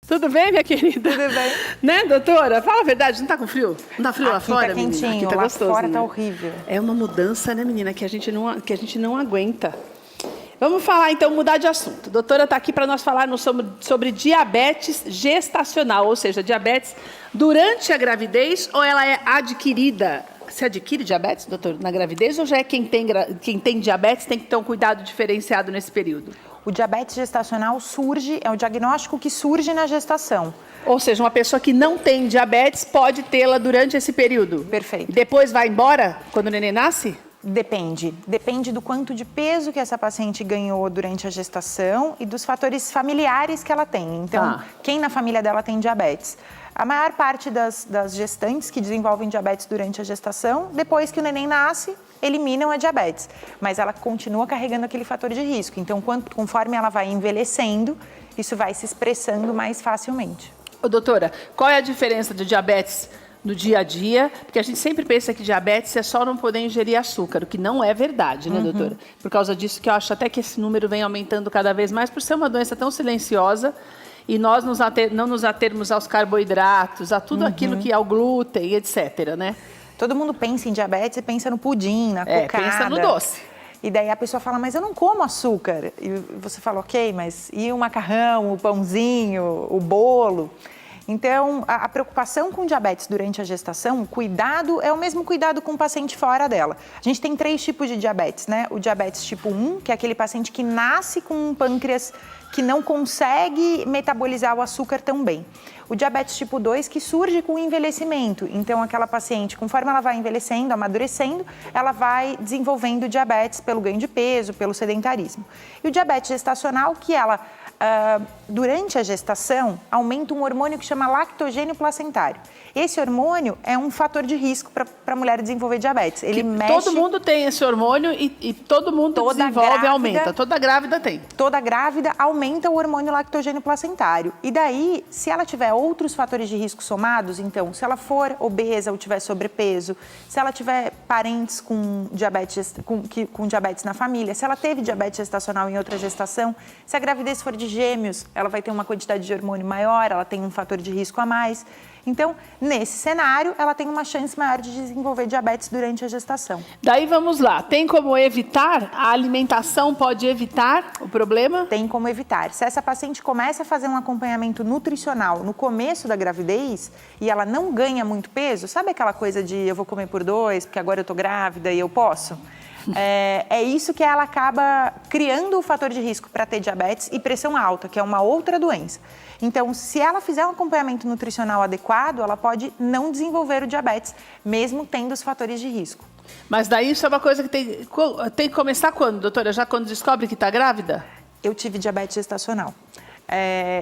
Tudo bem, minha querida? Tudo bem. Né, doutora? Fala a verdade, não tá com frio? Não tá frio lá fora, tá quentinho, menina? Aqui tá lá gostoso, fora né? tá horrível. É uma mudança, né, menina, que a gente não aguenta. Vamos falar, então, mudar de assunto. A doutora está aqui para nós falarmos sobre diabetes gestacional, ou seja, diabetes durante a gravidez ou ela é adquirida? Se adquire diabetes, doutor, na gravidez ou já é quem tem diabetes tem que ter um cuidado diferenciado nesse período? O diabetes gestacional é o diagnóstico que surge na gestação. Ou seja, uma pessoa que não tem diabetes pode tê-la durante esse período? Perfeito. Depois vai embora quando o neném nasce? Depende do quanto de peso que essa paciente ganhou durante a gestação e dos fatores familiares que ela tem. Então, quem na família dela tem diabetes? A maior parte das gestantes que desenvolvem diabetes durante a gestação, depois que o neném nasce, eliminam a diabetes. Mas ela continua carregando aquele fator de risco. Então, conforme ela vai envelhecendo, isso vai se expressando mais facilmente. Ô, doutora, qual é a diferença de diabetes no dia a dia? Porque a gente sempre pensa que diabetes é só não poder ingerir açúcar, o que não é verdade, né, doutora? Por causa disso que eu acho até que esse número vem aumentando cada vez mais, por ser uma doença tão silenciosa e nós não nos atermos aos carboidratos, a tudo aquilo que é o glúten, etc, né? Todo mundo pensa em diabetes e pensa no pudim, na cocada. Pensa no doce. E daí a pessoa fala, mas eu não como açúcar. E você fala, ok, mas e o macarrão, o pãozinho, o bolo? Então, a preocupação com diabetes durante a gestação, o cuidado é o mesmo cuidado com o paciente fora dela. A gente tem 3 tipos de diabetes, né? O diabetes tipo 1, que é aquele paciente que nasce com um pâncreas que não consegue metabolizar o açúcar tão bem. O diabetes tipo 2, que surge com o envelhecimento. Então, aquela paciente, conforme ela vai envelhecendo, amadurecendo, ela vai desenvolvendo diabetes pelo ganho de peso, pelo sedentarismo. E o diabetes gestacional, que ela, durante a gestação, aumenta um hormônio que chama lactogênio placentário. Esse hormônio é um fator de risco para a mulher desenvolver diabetes. Ele mexe... Todo mundo tem esse hormônio e todo mundo desenvolve e aumenta. Toda grávida tem. Toda grávida aumenta o hormônio lactogênio placentário. E daí, se ela tiver outros fatores de risco somados, então, se ela for obesa ou tiver sobrepeso, se ela tiver parentes com diabetes na família, se ela teve diabetes gestacional em outra gestação, se a gravidez for de gêmeos, ela vai ter uma quantidade de hormônio maior, ela tem um fator de risco a mais. Então, nesse cenário, ela tem uma chance maior de desenvolver diabetes durante a gestação. Daí vamos lá, tem como evitar? A alimentação pode evitar o problema? Tem como evitar. Se essa paciente começa a fazer um acompanhamento nutricional no começo da gravidez e ela não ganha muito peso, sabe aquela coisa de eu vou comer por 2, porque agora eu tô grávida e eu posso? É isso que ela acaba criando o fator de risco para ter diabetes e pressão alta, que é uma outra doença. Então, se ela fizer um acompanhamento nutricional adequado, ela pode não desenvolver o diabetes, mesmo tendo os fatores de risco. Mas daí isso é uma coisa que tem que começar quando, doutora? Já quando descobre que está grávida? Eu tive diabetes gestacional.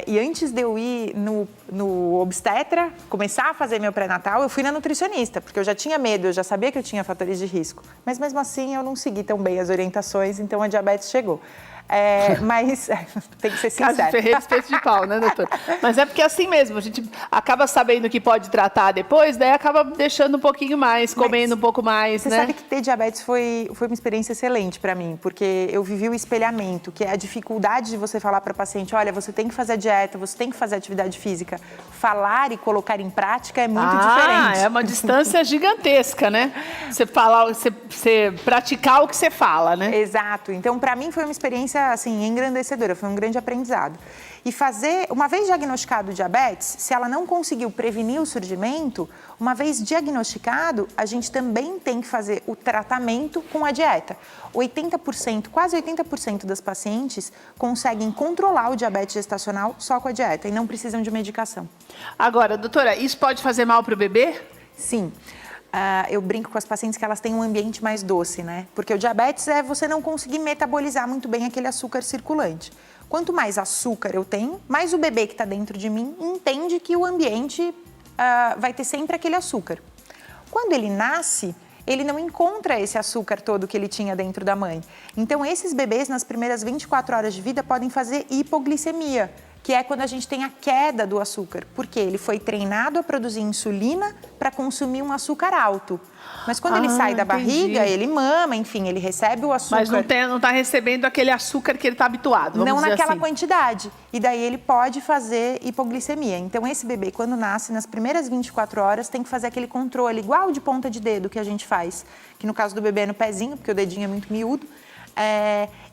E antes de eu ir no obstetra, começar a fazer meu pré-natal, eu fui na nutricionista, porque eu já tinha medo, eu já sabia que eu tinha fatores de risco. Mas mesmo assim eu não segui tão bem as orientações, então a diabetes chegou. Mas tem que ser sincero. Caso de Ferreira, espeto de pau, né, doutora? Mas é porque é assim mesmo, a gente acaba sabendo que pode tratar depois, daí acaba deixando um pouquinho mais, comendo um pouco mais, você né? Você sabe que ter diabetes foi uma experiência excelente para mim, porque eu vivi o espelhamento, que é a dificuldade de você falar para o paciente, olha, você tem que fazer a dieta, você tem que fazer atividade física. Falar e colocar em prática é muito diferente. É uma distância gigantesca, né? Você praticar o que você fala, né? Exato. Então, para mim foi uma experiência assim, engrandecedora, foi um grande aprendizado. E uma vez diagnosticado o diabetes, se ela não conseguiu prevenir o surgimento, uma vez diagnosticado, a gente também tem que fazer o tratamento com a dieta. 80%, quase 80% das pacientes conseguem controlar o diabetes gestacional só com a dieta e não precisam de medicação. Agora, doutora, isso pode fazer mal para o bebê? Sim. Eu brinco com as pacientes que elas têm um ambiente mais doce, né? Porque o diabetes é você não conseguir metabolizar muito bem aquele açúcar circulante. Quanto mais açúcar eu tenho, mais o bebê que está dentro de mim entende que o ambiente vai ter sempre aquele açúcar. Quando ele nasce, ele não encontra esse açúcar todo que ele tinha dentro da mãe. Então, esses bebês, nas primeiras 24 horas de vida, podem fazer hipoglicemia, que é quando a gente tem a queda do açúcar, porque ele foi treinado a produzir insulina para consumir um açúcar alto. Mas quando ele sai da barriga, ele mama, enfim, ele recebe o açúcar. Mas não está recebendo aquele açúcar que ele está habituado, vamos não dizer naquela assim. quantidade. E daí ele pode fazer hipoglicemia. Então esse bebê, quando nasce, nas primeiras 24 horas, tem que fazer aquele controle, igual de ponta de dedo que a gente faz. Que no caso do bebê é no pezinho, porque o dedinho é muito miúdo.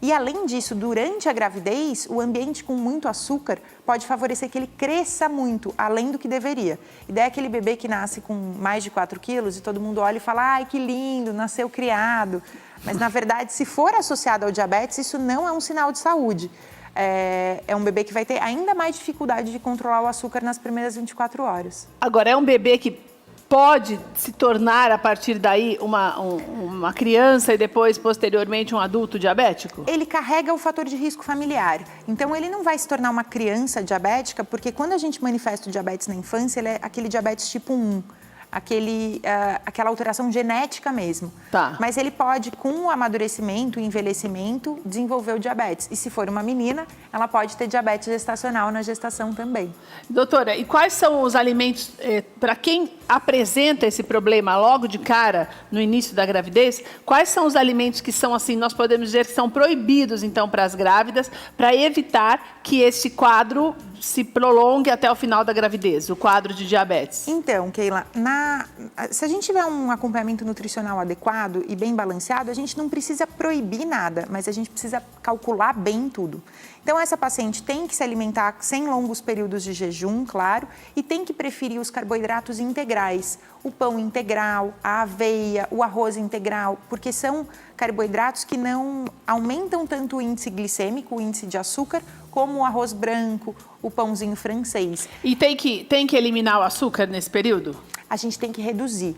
E além disso, durante a gravidez, o ambiente com muito açúcar pode favorecer que ele cresça muito, além do que deveria. E daí aquele bebê que nasce com mais de 4 quilos e todo mundo olha e fala, ai, que lindo, nasceu criado. Mas, na verdade, se for associado ao diabetes, isso não é um sinal de saúde. É um bebê que vai ter ainda mais dificuldade de controlar o açúcar nas primeiras 24 horas. Agora, é um bebê que pode se tornar, a partir daí, uma criança e depois, posteriormente, um adulto diabético? Ele carrega o fator de risco familiar. Então, ele não vai se tornar uma criança diabética, porque quando a gente manifesta o diabetes na infância, ele é aquele diabetes tipo 1. Aquela alteração genética mesmo. Tá. Mas ele pode, com o amadurecimento e envelhecimento, desenvolver o diabetes. E se for uma menina, ela pode ter diabetes gestacional na gestação também. Doutora, e quais são os alimentos, para quem apresenta esse problema logo de cara, no início da gravidez, quais são os alimentos que são, assim, nós podemos dizer que são proibidos, então, para as grávidas, para evitar que esse quadro se prolongue até o final da gravidez, o quadro de diabetes? Então, Keila, se a gente tiver um acompanhamento nutricional adequado e bem balanceado, a gente não precisa proibir nada, mas a gente precisa calcular bem tudo. Então, essa paciente tem que se alimentar sem longos períodos de jejum, claro, e tem que preferir os carboidratos integrais, o pão integral, a aveia, o arroz integral, porque são carboidratos que não aumentam tanto o índice glicêmico, o índice de açúcar, como o arroz branco, o pãozinho francês. E tem que eliminar o açúcar nesse período? A gente tem que reduzir.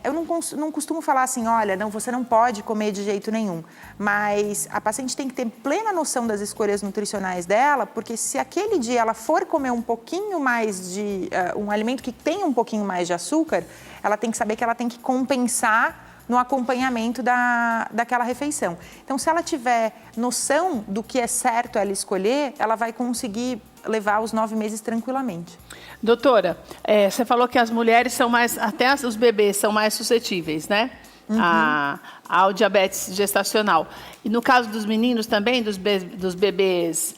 Eu não costumo falar assim, olha, não, você não pode comer de jeito nenhum, mas a paciente tem que ter plena noção das escolhas nutricionais dela, porque se aquele dia ela for comer um pouquinho mais de um alimento que tem um pouquinho mais de açúcar, ela tem que saber que ela tem que compensar no acompanhamento daquela refeição. Então, se ela tiver noção do que é certo ela escolher, ela vai conseguir levar os 9 meses tranquilamente. Doutora, você falou que as mulheres são mais, até os bebês são mais suscetíveis, né? Uhum. Ao diabetes gestacional. E no caso dos meninos também, dos bebês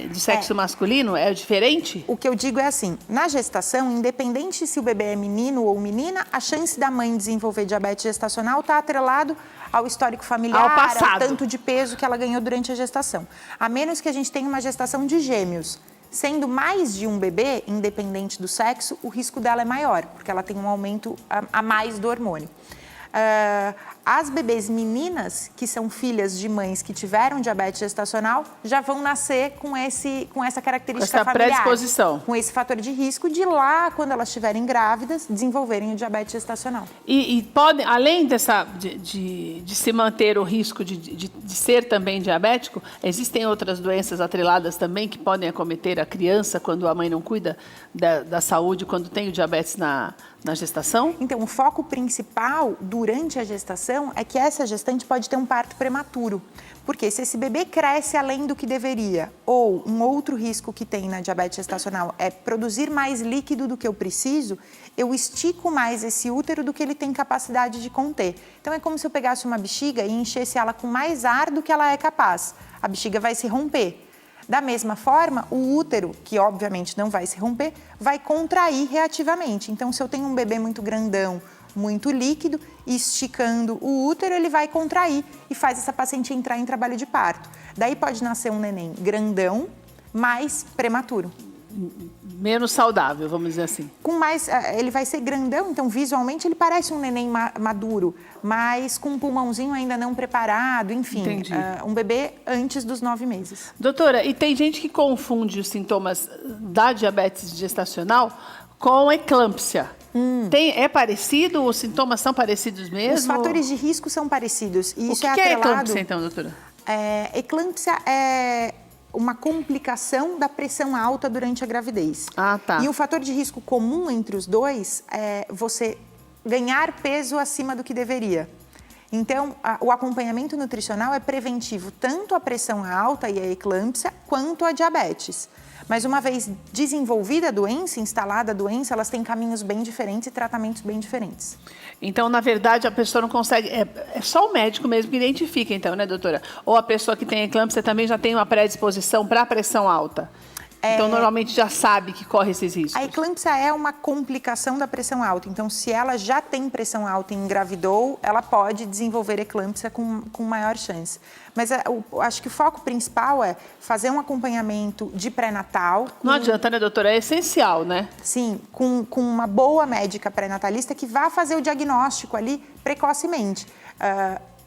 de sexo masculino, é diferente? O que eu digo é assim, na gestação, independente se o bebê é menino ou menina, a chance da mãe desenvolver diabetes gestacional está atrelado ao histórico familiar, ao passado, ao tanto de peso que ela ganhou durante a gestação. A menos que a gente tenha uma gestação de gêmeos. Sendo mais de um bebê, independente do sexo, o risco dela é maior, porque ela tem um aumento a mais do hormônio. As bebês meninas, que são filhas de mães que tiveram diabetes gestacional, já vão nascer com essa característica familiar. Predisposição. Com esse fator de risco de lá, quando elas estiverem grávidas, desenvolverem o diabetes gestacional. E podem, além de se manter o risco de ser também diabético, existem outras doenças atreladas também que podem acometer a criança quando a mãe não cuida da saúde, quando tem o diabetes na gestação? Então, o foco principal durante a gestação é que essa gestante pode ter um parto prematuro. Porque se esse bebê cresce além do que deveria, ou um outro risco que tem na diabetes gestacional é produzir mais líquido do que eu preciso, eu estico mais esse útero do que ele tem capacidade de conter. Então, é como se eu pegasse uma bexiga e enchesse ela com mais ar do que ela é capaz. A bexiga vai se romper. Da mesma forma, o útero, que obviamente não vai se romper, vai contrair reativamente. Então, se eu tenho um bebê muito grandão, muito líquido, esticando o útero, ele vai contrair e faz essa paciente entrar em trabalho de parto. Daí pode nascer um neném grandão, mais prematuro. Menos saudável, vamos dizer assim. Ele vai ser grandão, então visualmente ele parece um neném maduro, mas com um pulmãozinho ainda não preparado, enfim, um bebê antes dos 9 meses. Doutora, e tem gente que confunde os sintomas da diabetes gestacional com eclâmpsia. É parecido? Os sintomas são parecidos mesmo? Os fatores de risco são parecidos. E isso o que é eclâmpsia, então, doutora? Eclâmpsia é uma complicação da pressão alta durante a gravidez. Ah, tá. E o fator de risco comum entre os dois é você ganhar peso acima do que deveria. Então, o acompanhamento nutricional é preventivo tanto à pressão alta e à eclâmpsia, quanto à diabetes. mas uma vez desenvolvida a doença, instalada a doença, elas têm caminhos bem diferentes e tratamentos bem diferentes. Então, na verdade, a pessoa não consegue... É só o médico mesmo que identifica, então, né, doutora? Ou a pessoa que tem eclâmpsia também já tem uma predisposição para pressão alta? Então, normalmente já sabe que corre esses riscos. A eclâmpsia é uma complicação da pressão alta. Então, se ela já tem pressão alta e engravidou, ela pode desenvolver eclâmpsia com maior chance. Mas acho que o foco principal é fazer um acompanhamento de pré-natal. Não adianta, né, doutora? É essencial, né? Sim, com uma boa médica pré-natalista que vá fazer o diagnóstico ali precocemente.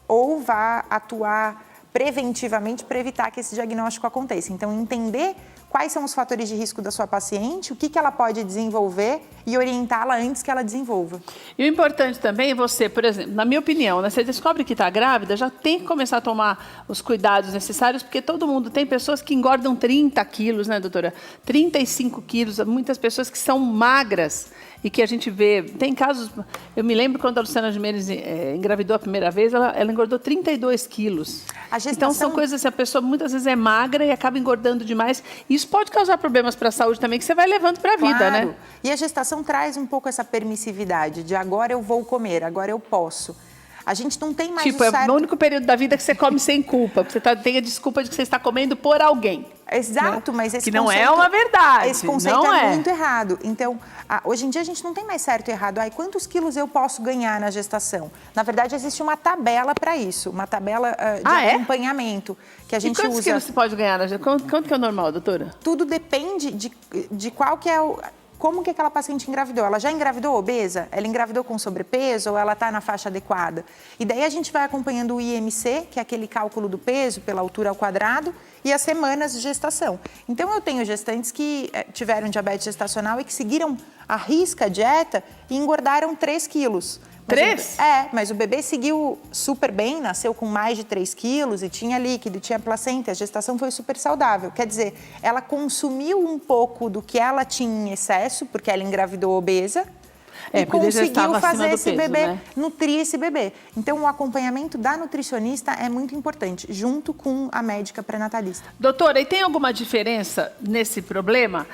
Ou vá atuar preventivamente para evitar que esse diagnóstico aconteça. Então, entender quais são os fatores de risco da sua paciente, o que ela pode desenvolver e orientá-la antes que ela desenvolva. E o importante também é você, por exemplo, na minha opinião, né, você descobre que está grávida, já tem que começar a tomar os cuidados necessários, porque todo mundo tem pessoas que engordam 30 quilos, né, doutora? 35 quilos, muitas pessoas que são magras e que a gente vê... Tem casos... Eu me lembro quando a Luciana Gimenez engravidou a primeira vez, ela engordou 32 quilos. Então, são coisas assim, a pessoa muitas vezes é magra e acaba engordando demais. Isso pode causar problemas para a saúde também, que você vai levando para a vida, né? E a gestação traz um pouco essa permissividade de agora eu vou comer, agora eu posso. A gente não tem mais é o único período da vida que você come sem culpa, porque você tem a desculpa de que você está comendo por alguém. Exato, né? Mas esse que não é uma verdade. Esse conceito é muito errado. Então, hoje em dia a gente não tem mais certo e errado. Quantos quilos eu posso ganhar na gestação? Na verdade, existe uma tabela para isso, uma tabela de acompanhamento que a gente usa. Quantos quilos você pode ganhar na gestação? Quanto que é o normal, doutora? Tudo depende de qual que é como que aquela paciente engravidou. Ela já engravidou obesa? Ela engravidou com sobrepeso ou ela está na faixa adequada? E daí a gente vai acompanhando o IMC, que é aquele cálculo do peso pela altura ao quadrado, e as semanas de gestação. Então, eu tenho gestantes que tiveram diabetes gestacional e que seguiram à risca a dieta e engordaram 3 quilos. 3? Mas o bebê seguiu super bem, nasceu com mais de 3 quilos e tinha líquido, tinha placenta, a gestação foi super saudável. Quer dizer, ela consumiu um pouco do que ela tinha em excesso, porque ela engravidou obesa, e conseguiu fazer esse bebê, né? Nutrir esse bebê. Então, o acompanhamento da nutricionista é muito importante, junto com a médica pré-natalista. Doutora, e tem alguma diferença nesse problema,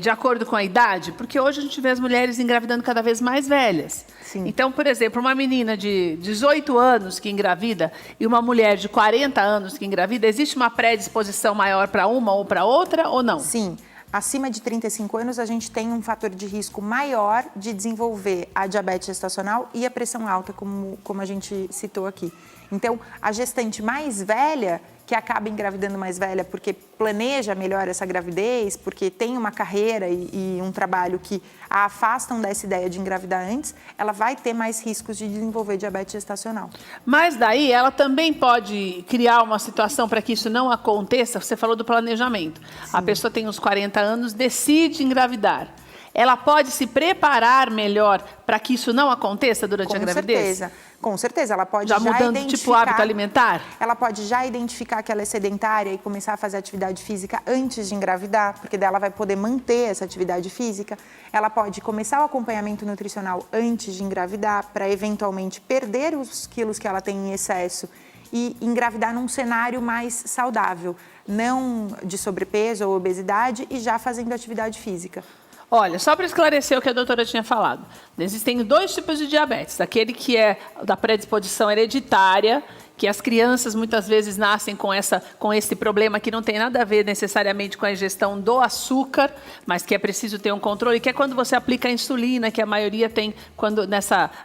de acordo com a idade? Porque hoje a gente vê as mulheres engravidando cada vez mais velhas. Sim. Então, por exemplo, uma menina de 18 anos que engravida e uma mulher de 40 anos que engravida, existe uma predisposição maior para uma ou para outra ou não? Sim. Acima de 35 anos, a gente tem um fator de risco maior de desenvolver a diabetes gestacional e a pressão alta, como a gente citou aqui. Então, a gestante mais velha, que acaba engravidando mais velha porque planeja melhor essa gravidez, porque tem uma carreira e um trabalho que a afastam dessa ideia de engravidar antes, ela vai ter mais riscos de desenvolver diabetes gestacional. Mas daí ela também pode criar uma situação para que isso não aconteça. Você falou do planejamento. Sim. A pessoa tem uns 40 anos, decide engravidar. Ela pode se preparar melhor para que isso não aconteça durante a gravidez? Com certeza, ela pode já mudando tipo hábito alimentar? Ela pode já identificar que ela é sedentária e começar a fazer atividade física antes de engravidar, porque daí ela vai poder manter essa atividade física. Ela pode começar o acompanhamento nutricional antes de engravidar, para eventualmente perder os quilos que ela tem em excesso e engravidar num cenário mais saudável, não de sobrepeso ou obesidade e já fazendo atividade física. Olha, só para esclarecer o que a doutora tinha falado, existem 2 tipos de diabetes. Aquele que é da predisposição hereditária, que as crianças muitas vezes nascem com esse problema que não tem nada a ver necessariamente com a ingestão do açúcar, mas que é preciso ter um controle, que é quando você aplica a insulina, que a maioria tem,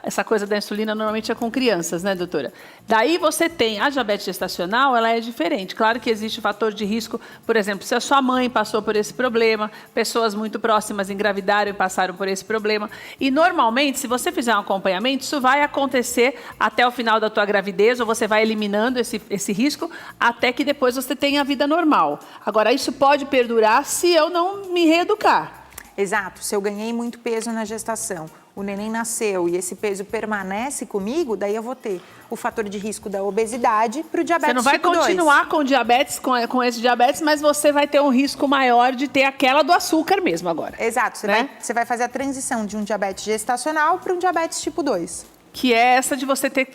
essa coisa da insulina normalmente é com crianças, né, doutora? Daí você tem a diabetes gestacional, ela é diferente. Claro que existe fator de risco, por exemplo, se a sua mãe passou por esse problema, pessoas muito próximas engravidaram e passaram por esse problema. E normalmente, se você fizer um acompanhamento, isso vai acontecer até o final da tua gravidez, ou você vai eliminando esse risco, até que depois você tenha a vida normal. Agora, isso pode perdurar se eu não me reeducar. Exato. Se eu ganhei muito peso na gestação, o neném nasceu e esse peso permanece comigo, daí eu vou ter o fator de risco da obesidade para o diabetes tipo 2. Você não vai continuar com diabetes, com esse diabetes, mas você vai ter um risco maior de ter aquela do açúcar mesmo agora. Exato. Você vai fazer a transição de um diabetes gestacional para um diabetes tipo 2. que é essa de você ter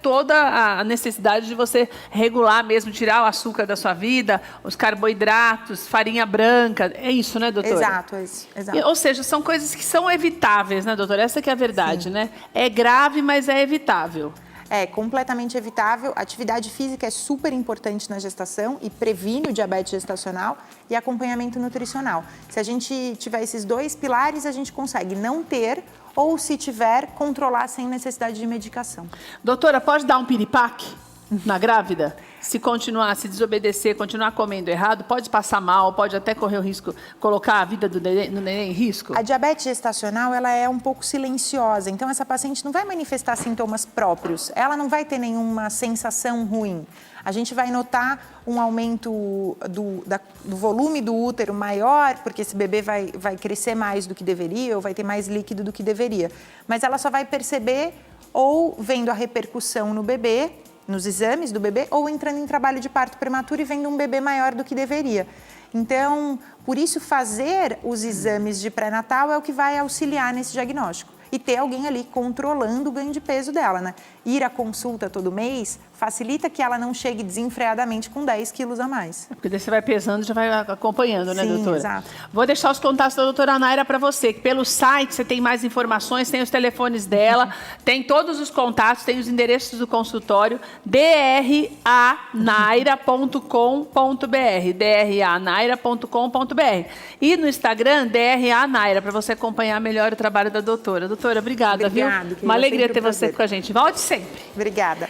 toda a necessidade de você regular mesmo, tirar o açúcar da sua vida, os carboidratos, farinha branca. É isso, né, doutora? Exato, é isso. Exato. Ou seja, são coisas que são evitáveis, né, doutora? Essa que é a verdade, né? É grave, mas é evitável. É completamente evitável. Atividade física é super importante na gestação e previne o diabetes gestacional e acompanhamento nutricional. Se a gente tiver esses dois pilares, a gente consegue não ter ou, se tiver, controlar sem necessidade de medicação. Doutora, pode dar um piripaque na grávida? Se continuar, se desobedecer, continuar comendo errado, pode passar mal, pode até correr o risco, colocar a vida do neném em risco? A diabetes gestacional, ela é um pouco silenciosa, então essa paciente não vai manifestar sintomas próprios, ela não vai ter nenhuma sensação ruim. A gente vai notar um aumento do volume do útero maior, porque esse bebê vai crescer mais do que deveria, ou vai ter mais líquido do que deveria. Mas ela só vai perceber ou vendo a repercussão no bebê, nos exames do bebê, ou entrando em trabalho de parto prematuro e vendo um bebê maior do que deveria. Então, por isso, fazer os exames de pré-natal é o que vai auxiliar nesse diagnóstico. E ter alguém ali controlando o ganho de peso dela, né? Ir à consulta todo mês facilita que ela não chegue desenfreadamente com 10 quilos a mais. Porque daí você vai pesando e já vai acompanhando, né, Sim, doutora? Exato. Vou deixar os contatos da doutora Naira para você, que pelo site você tem mais informações, tem os telefones dela, tem todos os contatos, tem os endereços do consultório, dranaira.com.br, dranaira.com.br. E no Instagram, dranaira, para você acompanhar melhor o trabalho da doutora. Doutora, obrigada, Obrigada, viu? querida, Uma alegria sempre ter um você prazer. com a gente. Volte sempre. Obrigada.